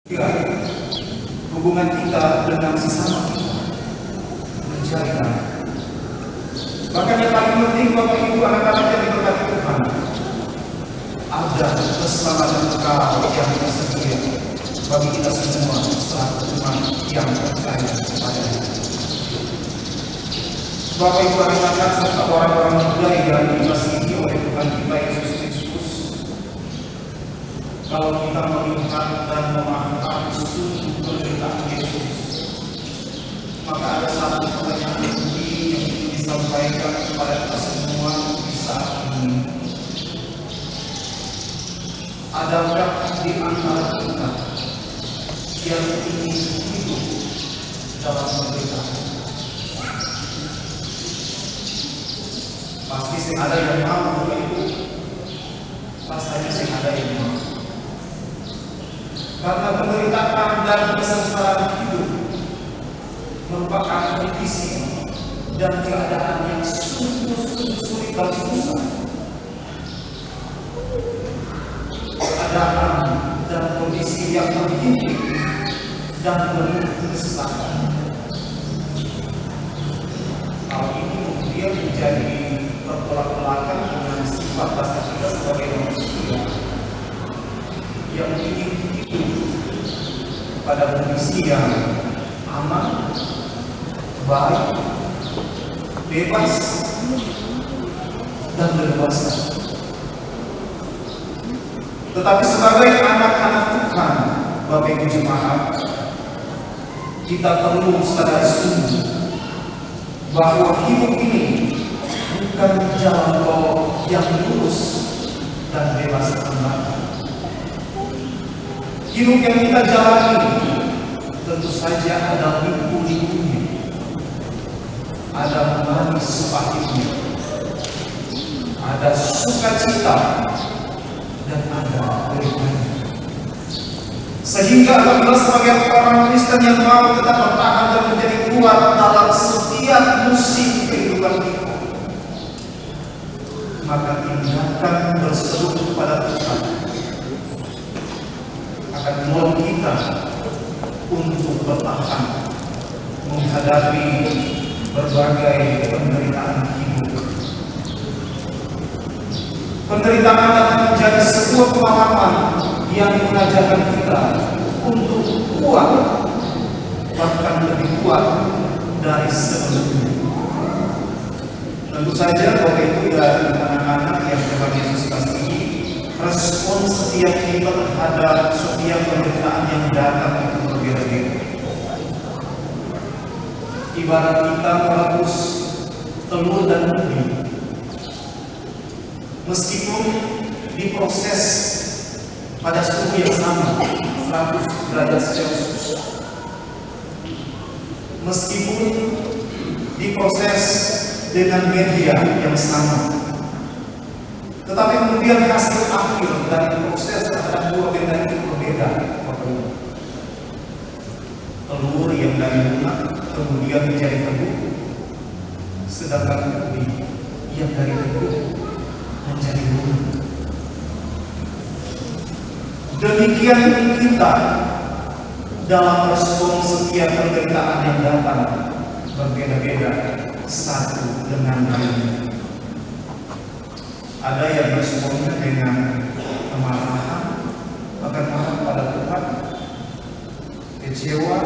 Ya, hubungan kita dengan sesama kita menjaga. Bahkan yang paling penting Bapak Ibu anak-anak yang diberkati Tuhan, ada keselamatan kekal yang tersedia bagi kita semua selaku umat yang percaya kepada-Nya. Bapak Ibu anak-anak serta orang-orang muda yang dikasihi oleh Tuhan kita Yesus Kristus, kalau kita melihat dan memahami sungguh penderitaan Yesus, maka ada satu pertanyaan penting yang ingin disampaikan kepada kita semua di saat ini. Adakah di antara kita yang ingin hidup dalam penderitaan? Pasti sih ada yang mau, Bapak Ibu. Rasanya sih ada yang mau. Karena penderitaan dan kesengsaraan hidup merupakan kondisi dan keadaan yang sungguh-sungguh sulit dan susah. Keadaan dan kondisi yang terhimpit dan penuh kesesakan. Hal ini kemudian menjadi bertolak belakang dengan sifat dasar kita sebagai manusia yang ingin hidup pada kondisi yang aman, baik, bebas, dan leluasa. Tetapi sebagai anak-anak Tuhan, Bapak Ibu Jemaat, kita perlu sadar sungguh bahwa hidup ini bukan jalan tol yang lurus dan bebas hambatan. Hidup yang kita jalani tentu saja ada liku-likunya, ada manis pahitnya, ada sukacita, dan ada deritanya. Sehingga apabila sebagai orang Kristen yang mau tetap bertahan dan menjadi kuat dalam setiap musim kehidupan kita, maka tindakan berseru kepada Tuhan akan menolong kita untuk bertahan menghadapi berbagai penderitaan hidup. Penderitaan akan menjadi sebuah pemahaman yang mengajarkan kita untuk kuat, bahkan lebih kuat dari sebelumnya. Tentu saja Bapak Ibu dan anak-anak yang Tuhan Yesus kasihi, respon setiap kita terhadap setiap penderitaan yang datang itu berbeda-beda. Ibarat kita merebus telur dan ubi, meskipun diproses pada suhu yang sama 100 derajat Celcius, meskipun diproses dengan media yang sama, tetapi kemudian hasil akhir dari proses terhadap dua benda itu berbeda. Telur yang dari lunak kemudian menjadi tebu, sedangkan ubi yang dari tebu menjadi lunak. Demikian kita dalam respon setiap penderitaan yang datang berbeda-beda satu dengan lainnya. Ada yang responnya dengan kemarahan, bahkan marah pada Tuhan, kecewa,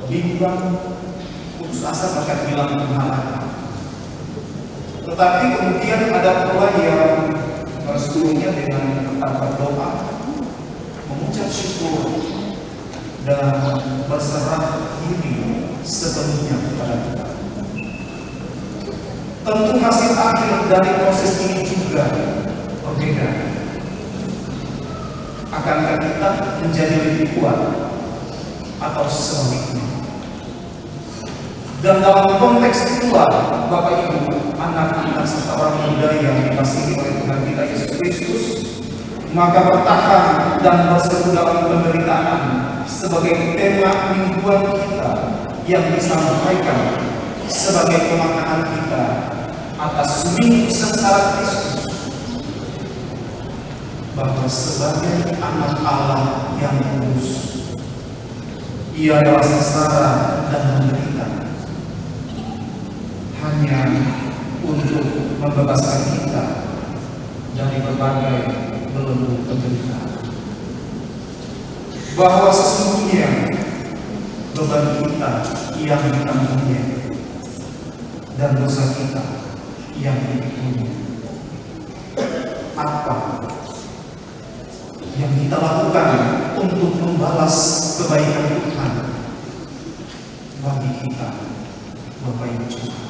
bimbang, putus asa, bahkan hilang pengharapan. Tetapi kemudian ada pula yang meresponnya dengan tetap berdoa, mengucap syukur, dan berserah diri sepenuhnya kepada Tuhan. Tentu hasil akhir dari proses ini juga berbeda. Akankah kita menjadi lebih kuat atau sebaliknya? Dan dalam konteks itulah Bapak Ibu, anak-anak serta orang muda yang dikasihi oleh Tuhan kita Yesus Kristus, maka bertahan dan berseru dalam penderitaan sebagai tema mingguan kita yang disampaikan sebagai pemaknaan kita atas minggu sengsara Kristus, bahwa sebagai anak Allah yang kudus, Ia adalah sengsara dan menderita hanya untuk membebaskan kita dari berbagai belenggu penderitaan. Bahwa sesungguhnya beban kita yang ditanggung-Nya dan dosa kita yang dipikul-Nya. Apa yang kita lakukan untuk membalas kebaikan Tuhan bagi kita, Bapak Ibu Jemaat?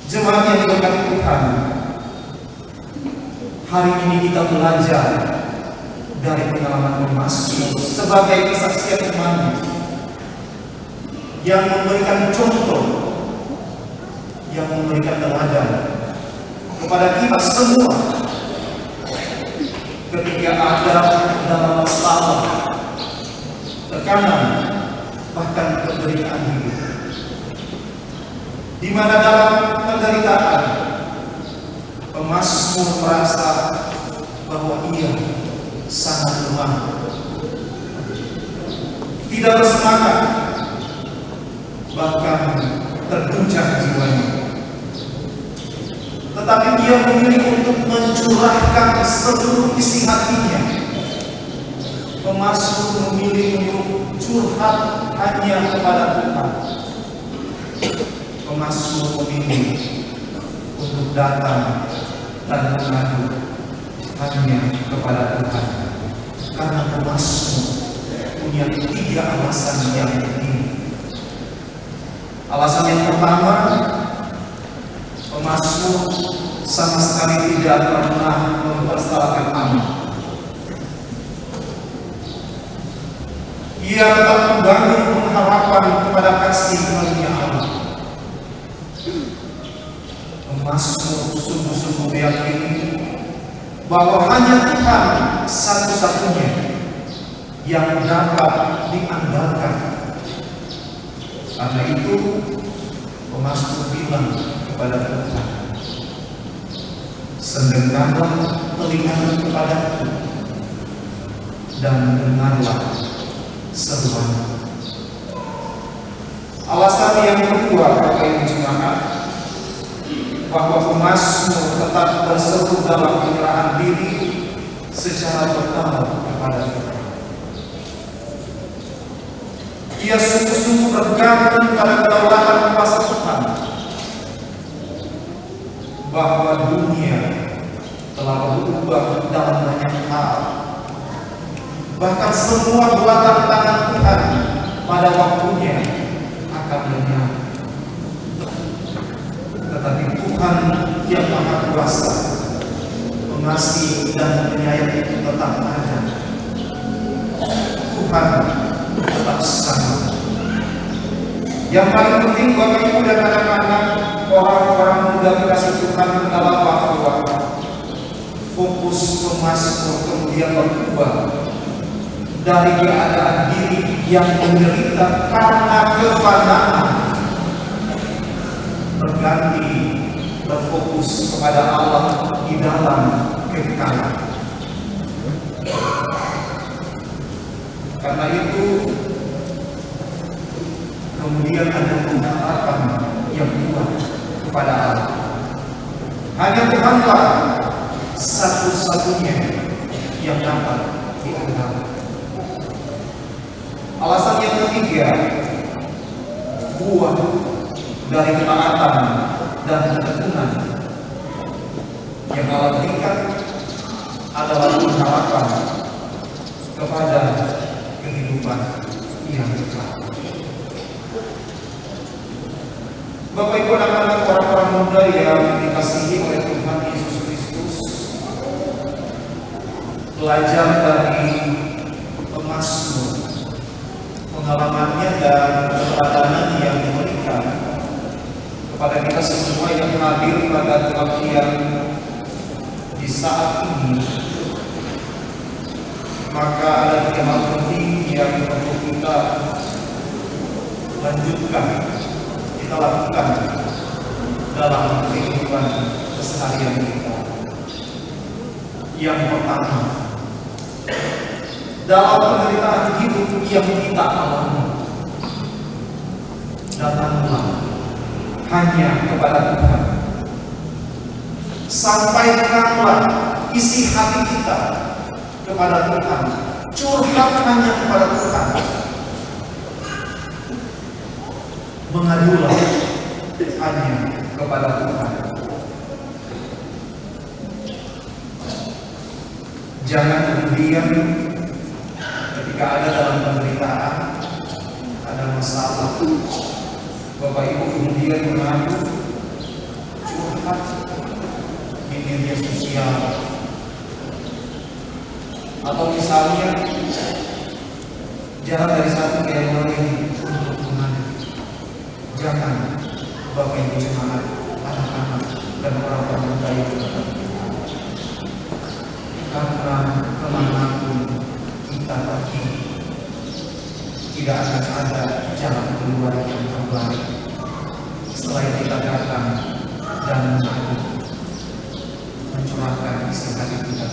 Jemaat yang diberkati Tuhan, hari ini kita belajar dari pengalaman Mazmur sebagai kesaksian iman yang memberikan contoh, yang memberikan teladan kepada kita semua ketika ada dalam masalah, tekanan, bahkan penderitaan hidup, di mana dalam penderitaan pemazmur merasa bahwa ia sangat lemah, tidak bersemangat, bahkan terguncang jiwanya. Tetapi dia memilih untuk mencurahkan seluruh isi hatinya. Pemazmur memilih untuk curhat hanya kepada Tuhan. Pemazmur memilih untuk datang dan mengadu hanya kepada Tuhan. Karena pemazmur punya 3 alasan yang penting. Alasan yang pertama, pemazmur sama sekali tidak pernah mempersalahkan Allah. Ia tetap membangun pengharapan kepada kasih karunia Allah. Pemazmur sungguh-sungguh meyakini bahwa hanya Tuhan satu-satunya yang dapat diandalkan. Karena itu pemazmur bilang kepada Tuhan, "Sendengkanlah telingamu kepadaku dan dengarlah seruanku." Alasan yang kedua, Bapak Ibu Jemaat, bahwa pemazmur tetap berseru dalam penyerahan diri secara total kepada Tuhan. Ia sungguh-sungguh bergantung pada kedaulatan kuasa Tuhan, bahwa dunia telah berubah dalam banyak hal, bahkan semua buatan tangan Tuhan pada waktunya akan lenyap. Tetapi Tuhan yang Maha Kuasa, pengasih dan penyayang itu tetap ada. Tuhan tetap sama. Yang paling penting Bapak Ibu dan anak-anak, orang-orang muda dikasih Tuhan adalah bahwa fokus pemazmur kemudian berubah dari keadaan diri yang menderita karena kefanaan, berganti berfokus kepada Allah di dalam kekekalan. Karena itu kemudian ada pengharapan yang kuat kepada Allah. Hanya Tuhanlah satu-satunya yang dapat diandalkan. Alasan yang ketiga, buah dari ketaatan dan ketekunan yang Allah berikan adalah pengharapan kepada kehidupan yang kekal. Bapak Ibu anak-anak, orang-orang muda yang dikasihi oleh Tuhan Yesus Kristus, belajar dari pemazmur, pengalamannya dan keteladanan yang diberikan kepada kita semua yang hadir pada kebaktian di saat ini, maka ada 3 hal penting yang perlu kita lanjutkan, kita lakukan dalam kehidupan keseharian kita. Yang pertama, dalam penderitaan hidup yang kita alami, datanglah hanya kepada Tuhan. Sampaikanlah isi hati kita kepada Tuhan. Curhat hanya kepada Tuhan. Mengadulah hanya kepada Tuhan. Jangan kemudian ketika ada dalam penderitaan, ada masalah, Bapak Ibu kemudian mengadu, curhat di media sosial, atau misalnya jalan dari satu ke yang lain untuk mengadu. Jangan, Bapak Ibu jemaat, anak-anak dan orang-orang muda itu, karena kemanapun kita pergi, tidak akan ada jalan keluar yang terbaik selain kita datang dan mengadu, mencurahkan isi hati kita.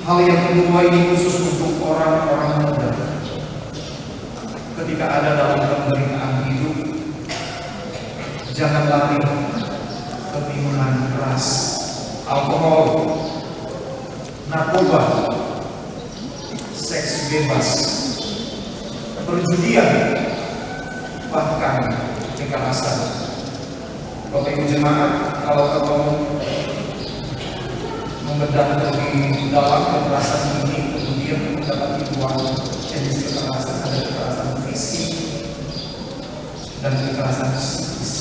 Hal yang kedua ini khusus untuk orang-orang muda. Ketika ada dalam penderitaan hidup, jangan lari ke minuman keras, alkohol, narkoba, seks bebas, perjudian, bahkan kekerasan. Bapak Ibu jemaat, kalau ketemu membedah lebih dalam kekerasan ini, kemudian mendapati dua jenis kekerasan, ada kekerasan fisik dan kekerasan psikis.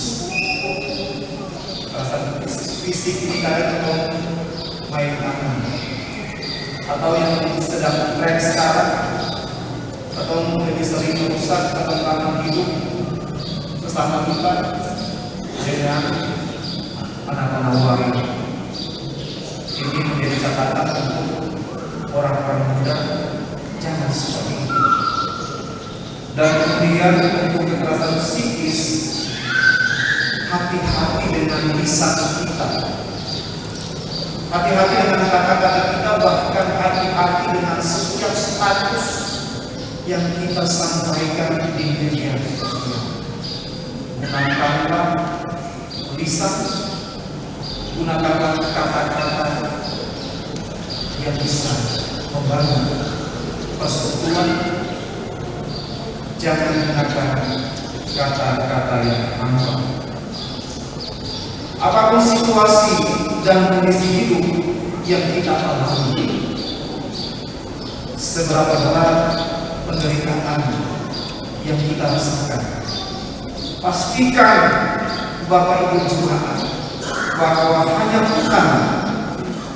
Kekerasan fisik ini kadang main tangan, atau yang sedang tren sekarang, atau lebih sering merusak ketentraman hidup sesama kita dengan anak-anak waria. Ini menjadi catatan untuk orang-orang muda, jangan seperti itu. Dan kemudian untuk kekerasan psikis, hati-hati dengan lisan kita, hati-hati dengan kata-kata kita, bahkan hati-hati dengan setiap status yang kita sampaikan di media sosial. Gunakanlah lisan, gunakanlah kata-kata yang bisa membangun persatuan. Jangan gunakan kata-kata yang hambar. Apapun situasi dan kondisi hidup yang kita alami, seberapa berat penderitaan yang kita rasakan, pastikan Bapak Ibu jemaat bahwa hanya Tuhan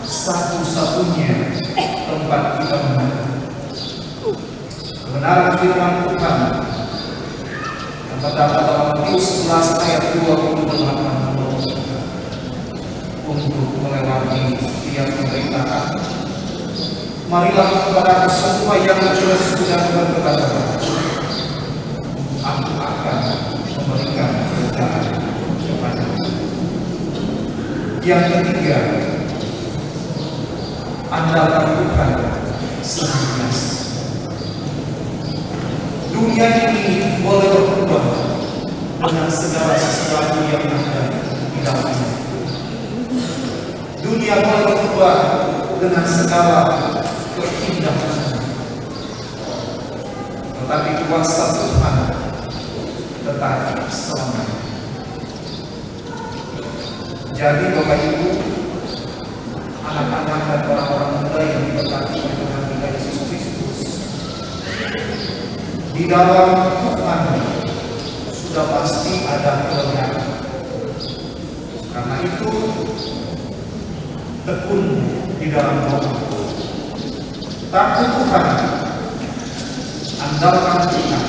satu-satunya tempat kita mengaku. Kebenaran firman Tuhan yang terdapat dalam Matius 11 ayat 28 untuk melewati setiap penderitaan. Marilah kepada semua yang berdosa dan bertobat, aku akan memberikan kerjaan kepadamu. Yang ketiga, andalkan Tuhan senantiasa. Dunia ini boleh berubah dengan segala sesuatu yang ada di dalamnya. Dunia boleh berubah dengan segala keindahan, tetapi kuasa Tuhan tetap selamanya. Jadi Bapak Ibu, anak-anak dan orang-orang muda yang diberkati oleh Tuhan kita Yesus Kristus, di dalam Tuhan sudah pasti ada kelebihan. Karena itu tekun di dalam doa, takut Tuhan, andalkan Tuhan,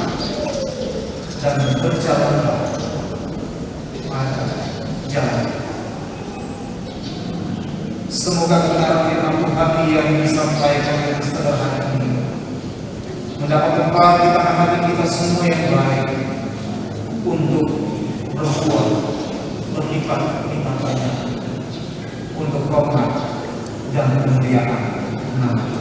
dan berjalanlah pada jalan. Semoga kebenaran firman Tuhan yang disampaikan dengan sederhana ini mendapat tempat di tangan hati kita semua yang baik untuk berbuat berlipat banyak untuk hormat dan kemuliaan nama